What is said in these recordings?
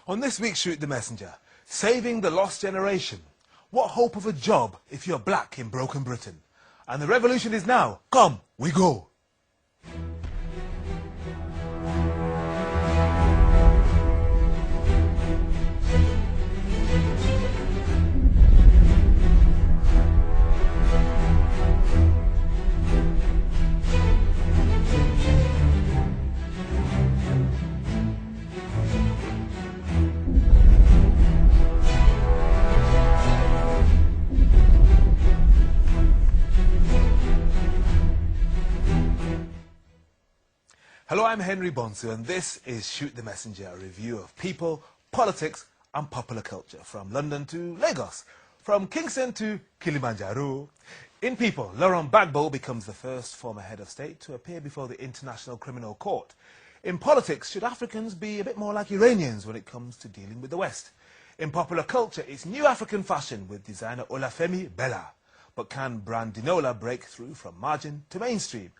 On this week's Shoot the Messenger, saving the lost generation. What hope of a job if you're black in broken Britain? And the revolution is now. Come, we go. Hello, I'm Henry Bonsu, and this is Shoot the Messenger, a review of people, politics and popular culture, from London to Lagos, from Kingston to Kilimanjaro. In people, Laurent Gbagbo becomes the first former head of state to appear before the International Criminal Court. In politics, should Africans be a bit more like Iranians when it comes to dealing with the West? In popular culture, it's new African fashion with designer Olafemi Bella. But can Brandinola break through from margin to mainstream?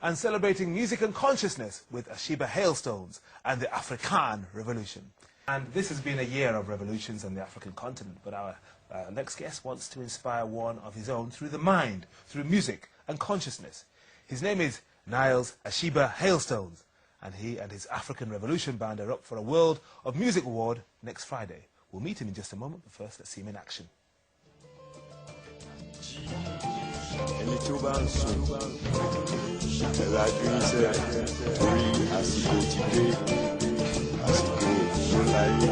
And celebrating music and consciousness with Asheber Hailstones and the African Revolution. And this has been a year of revolutions on the African continent, but our next guest wants to inspire one of his own through the mind, through music and consciousness. His name is Niles Asheber Hailstones, and he and his African Revolution band are up for a World of Music Award next Friday. We'll meet him in just a moment, but first let's see him in action. La vie oui, àsìkò ti dé, àsìkò ló láyé.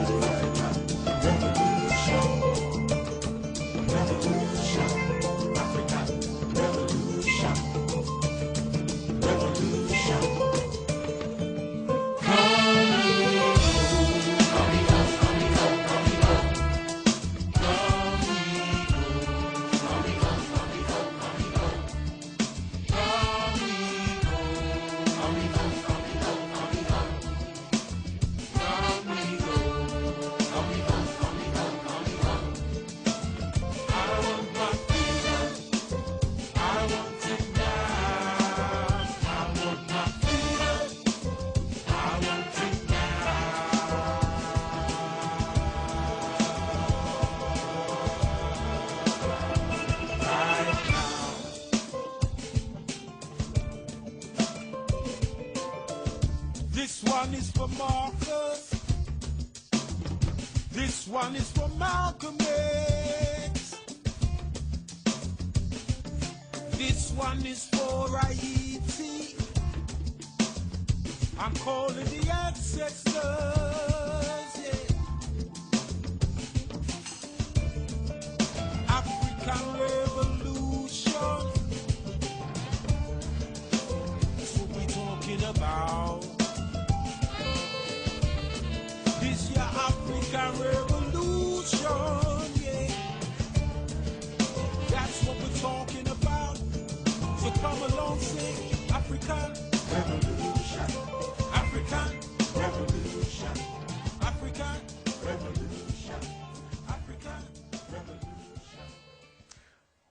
This one is for Marcus. This one is for Malcolm X. This one is for Haiti. I'm calling the ancestors, yeah. African Revolution. That's what we're talking about. This your African Revolution, yeah. That's what we're talking about. So come along, sing African Revolution. African Revolution. African Revolution. African Revolution.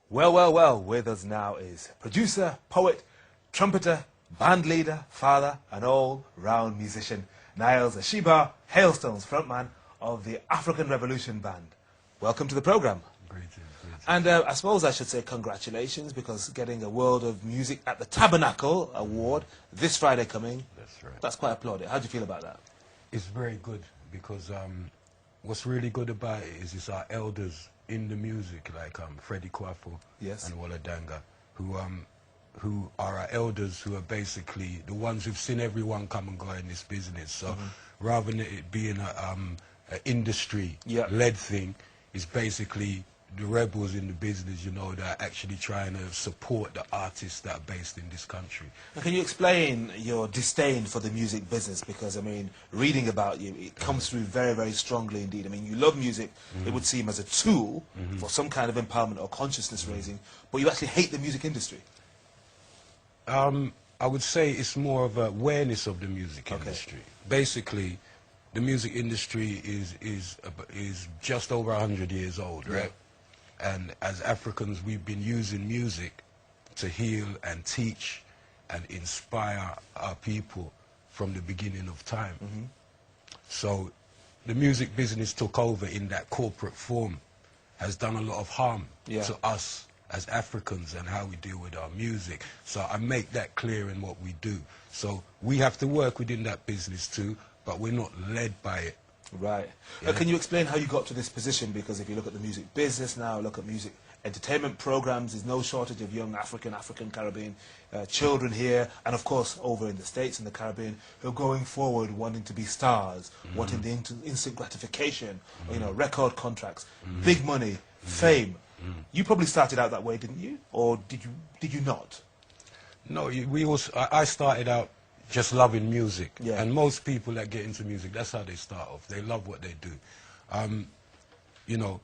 Well, with us now is producer, poet, trumpeter, band leader, father, and all-round musician, Niles Asheber Hailstones, frontman of the African Revolution Band. Welcome to the program. Great. And I suppose I should say congratulations, because getting a World of Music at the Tabernacle Award this Friday coming, That's right. that's quite applauded. How do you feel about that? It's very good because what's really good about it is it's our elders in the music, like Freddie Kwafo Yes. and Walla Danga, who are our elders, who are basically the ones who've seen everyone come and go in this business. So rather than it being an industry-led thing, it's basically the rebels in the business, you know, that are actually trying to support the artists that are based in this country. Now, can you explain your disdain for the music business? Because, I mean, reading about you, it comes through very, very strongly indeed. I mean, you love music, it would seem, as a tool for some kind of empowerment or consciousness raising, but you actually hate the music industry. I would say it's more of an awareness of the music industry. Basically, the music industry is just over 100 years old, right? And as Africans, we've been using music to heal and teach and inspire our people from the beginning of time. So the music business took over in that corporate form has done a lot of harm to us as Africans and how we deal with our music. So I make that clear in what we do. So we have to work within that business too, but we're not led by it. Right. Can you explain how you got to this position? Because if you look at the music business now, look at music entertainment programs, there's no shortage of young African, Caribbean children here, and of course over in the States and the Caribbean, who are going forward wanting to be stars, wanting the instant gratification, you know, record contracts, big money, fame. You probably started out that way, didn't you? Or did you not? No, I started out just loving music. Yeah. And most people that get into music, that's how they start off. They love what they do. You know,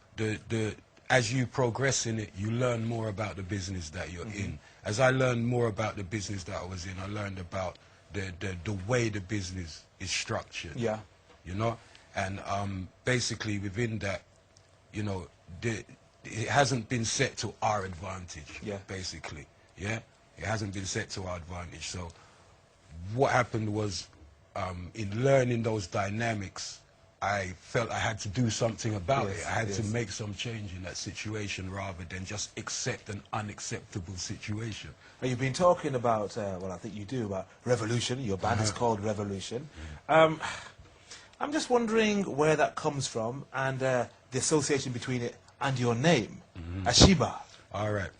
as you progress in it, you learn more about the business that you're in. As I learned more about the business that I was in, I learned about the way the business is structured. Yeah. You know? And basically within that, you know, it hasn't been set to our advantage, basically. Yeah? It hasn't been set to our advantage. So what happened was, in learning those dynamics, I felt I had to do something about it. I had to make some change in that situation rather than just accept an unacceptable situation. Now, you've been talking about, well, I think you do, about Revolution. Your band is called Revolution. I'm just wondering where that comes from and the association between it and your name, Asheber. All right.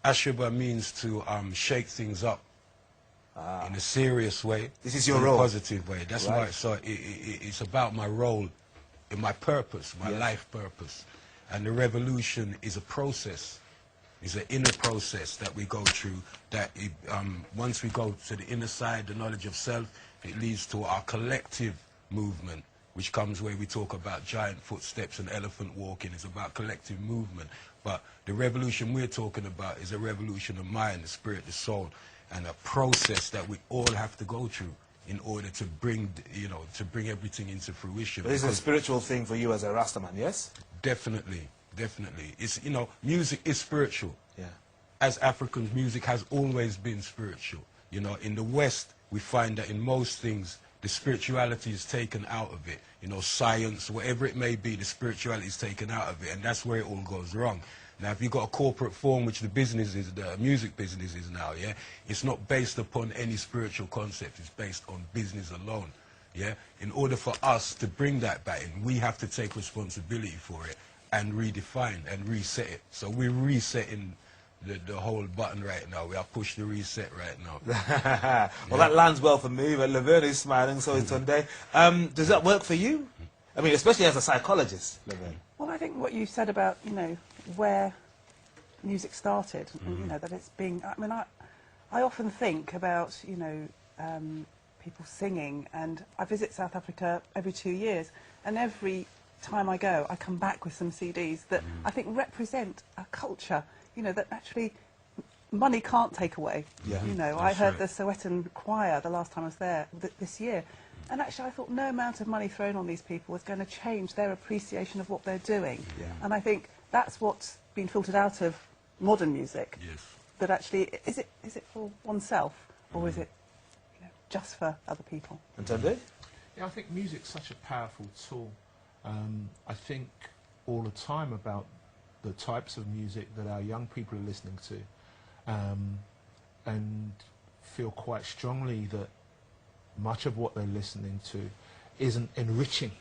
Asheber means to shake things up. In a serious way. This is your in role. a positive way. That's why. So it's about my role, in my purpose, my life purpose. And the revolution is a process. It's an inner process that we go through. That once we go to the inner side, the knowledge of self, it leads to our collective movement, which comes where we talk about giant footsteps and elephant walking. It's about collective movement. But the revolution we're talking about is a revolution of mind, the spirit, the soul, and a process that we all have to go through in order to bring, you know, to bring everything into fruition. But it's a spiritual thing for you as a Rastaman, yes? Definitely, definitely. It's, you know, music is spiritual. Yeah. As Africans, music has always been spiritual. You know, in the West, we find that in most things, the spirituality is taken out of it. You know, science, whatever it may be, the spirituality is taken out of it, and that's where it all goes wrong. Now, if you've got a corporate form, which the business is, the music business is now, yeah, it's not based upon any spiritual concept. It's based on business alone, yeah. In order for us to bring that back in, we have to take responsibility for it and redefine and reset it. So we're resetting the whole button right now. We have pushed the reset right now. Well, that lands well for me. But Laverne is smiling, so is Tunde. Does that work for you? I mean, especially as a psychologist, Laverne. Well, I think what you said about, you know, where music started, and, you know, that it's being, I mean, I often think about, you know, people singing, and I visit South Africa every 2 years, and every time I go, I come back with some CDs that I think represent a culture, you know, that actually money can't take away. Yeah. You know, I heard the Sowetan choir the last time I was there this year, and actually I thought no amount of money thrown on these people was going to change their appreciation of what they're doing. Yeah. And I think that's what's been filtered out of modern music. Yes. That actually, is it for oneself, or is it, you know, just for other people? And Tunde? Yeah, I think music's such a powerful tool. I think all the time about the types of music that our young people are listening to, and feel quite strongly that much of what they're listening to isn't enriching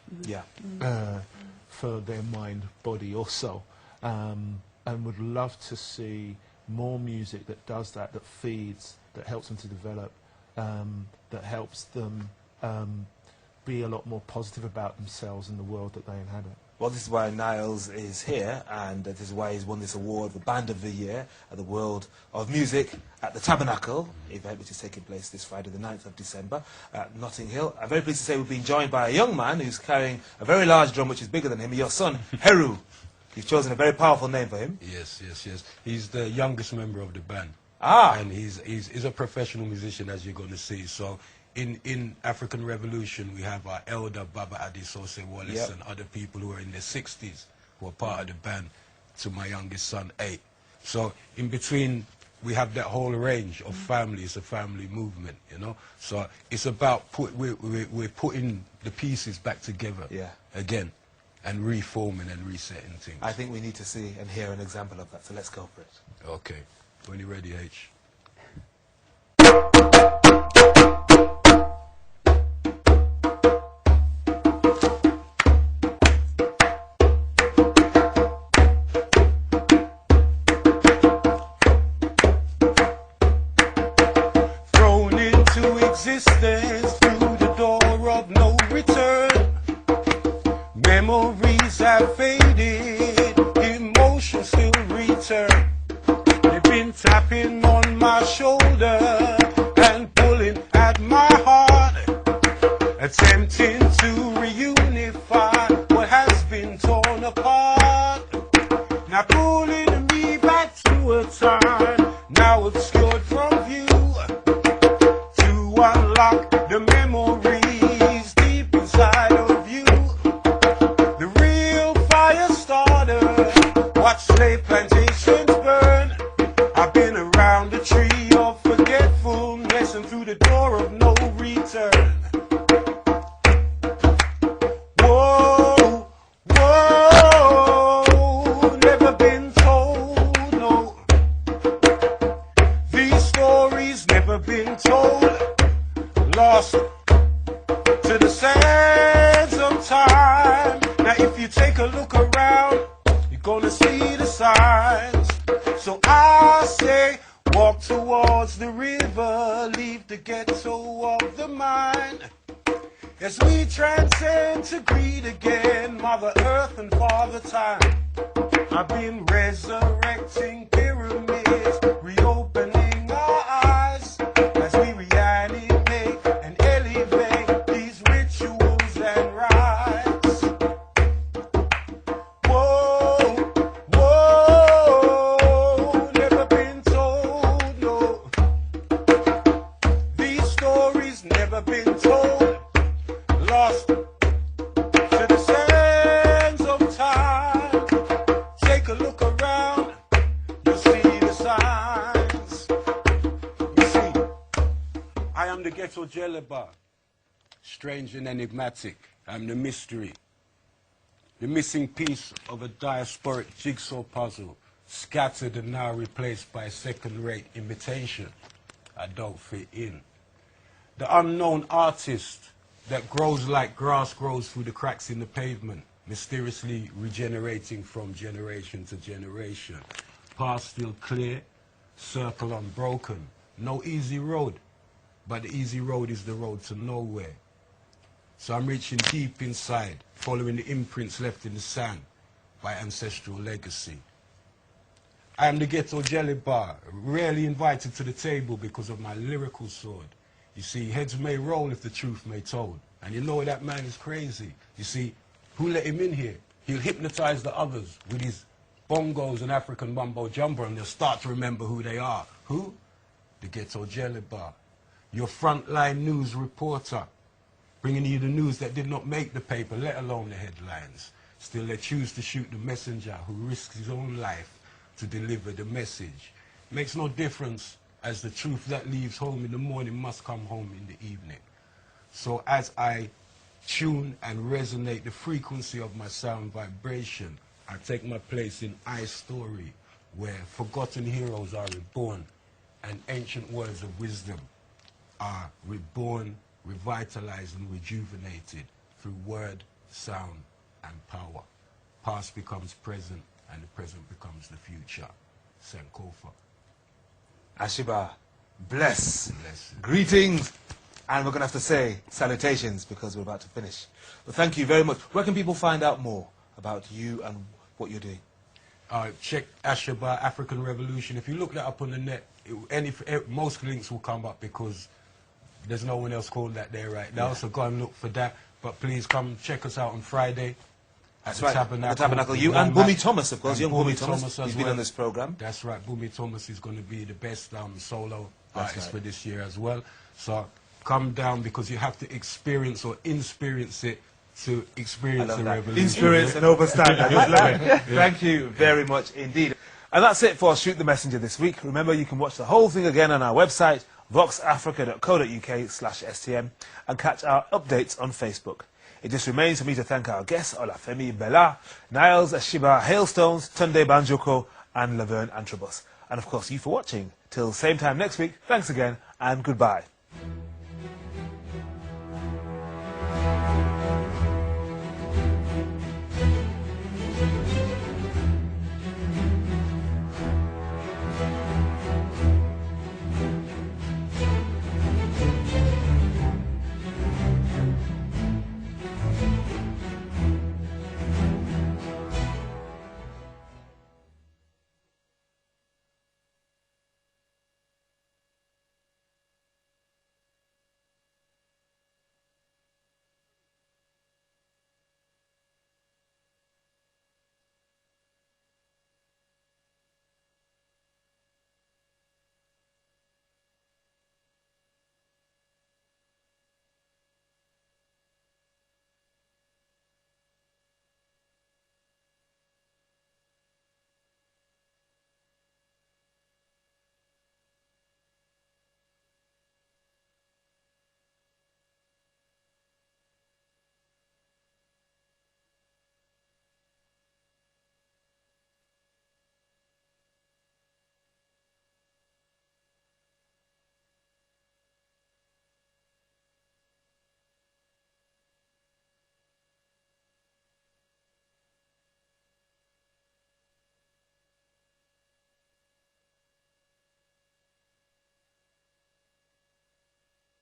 for their mind, body or soul, and would love to see more music that does that, that feeds, that helps them to develop, that helps them be a lot more positive about themselves and the world that they inhabit. Well, this is why Niles is here, and this is why he's won this award for Band of the Year at the World of Music at the Tabernacle event, which is taking place this Friday, the 9th of December at Notting Hill. I'm very pleased to say we've been joined by a young man who's carrying a very large drum, which is bigger than him, your son, Heru. You've chosen a very powerful name for him. Yes, yes, yes. He's the youngest member of the band. And he's a professional musician, as you're going to see. So in African Revolution, we have our elder Baba Adisose Wallace and other people who are in their 60s who are part of the band, to my youngest son, 8. So in between we have that whole range of family. It's a family movement, you know. So it's about we're putting the pieces back together again, and reforming and resetting things. I think we need to see and hear an example of that. So let's go for it. Okay, when you're ready, H. Existence through the door of no return. Memories have faded, emotions still return. They've been tapping on my shoulder and pulling at my heart, attempting to reunify what has been torn apart. Now pulling me back to a time now obscured from view, unlock the memories deep inside of you. The real fire starter, watch slave plantations burn. I've been around the tree of forgetfulness and through the door of no return. Whoa, whoa, never been told, no. These stories never been told. Lost to the sands of time. Now if you take a look around, you're gonna see the signs. So I say, walk towards the river, leave the ghetto of the mind. As we transcend to greet again Mother Earth and Father Time. I've been resurrecting pyramids, reopening our eyes as we reanimate and elevate these rituals and rites. Whoa, whoa, never been told, no. These stories never been told, lost to the sands of time. Take a look around, you'll see the signs. You see, I am the ghetto jellaba, strange and enigmatic. I'm the mystery, the missing piece of a diasporic jigsaw puzzle, scattered and now replaced by a second-rate imitation. I don't fit in. The unknown artist that grows like grass grows through the cracks in the pavement, mysteriously regenerating from generation to generation. Path still clear, circle unbroken. No easy road, but the easy road is the road to nowhere. So I'm reaching deep inside, following the imprints left in the sand by ancestral legacy. I am the ghetto jelly bar, rarely invited to the table because of my lyrical sword. You see, heads may roll if the truth may told. And you know that man is crazy. You see, who let him in here? He'll hypnotize the others with his bongos and African mumbo jumbo, and they'll start to remember who they are. Who? The ghetto jelly bar. Your frontline news reporter, bringing you the news that did not make the paper, let alone the headlines. Still, they choose to shoot the messenger who risks his own life to deliver the message. Makes no difference, as the truth that leaves home in the morning must come home in the evening. So as I tune and resonate the frequency of my sound vibration, I take my place in I Story, where forgotten heroes are reborn and ancient words of wisdom are reborn, revitalized and rejuvenated through word, sound and power. Past becomes present and the present becomes the future. Sankofa. Asheber, bless. Bless. Greetings. And we're going to have to say salutations because we're about to finish. But thank you very much. Where can people find out more about you and what you're doing? Check Asheber African Revolution. If you look that up on the net, most links will come up because there's no one else called that there right now. So go and look for that. But please come check us out on Friday. That's right. The Tabernacle. You and Bumi Thomas, of course. Young Bumi Thomas. He's been on this program. That's right. Bumi Thomas is going to be the best solo artist for this year as well. So come down because you have to experience or experience it to experience the revolution. Experience and overstand that. Thank you very much indeed. And that's it for Shoot the Messenger this week. Remember, you can watch the whole thing again on our website, voxafrica.co.uk/STM, and catch our updates on Facebook. It just remains for me to thank our guests, Olafemi Bella, Niles Asheber Hailstones, Tunde Banjoko, and Laverne Antrobus. And of course, you for watching. Till same time next week, thanks again, and goodbye.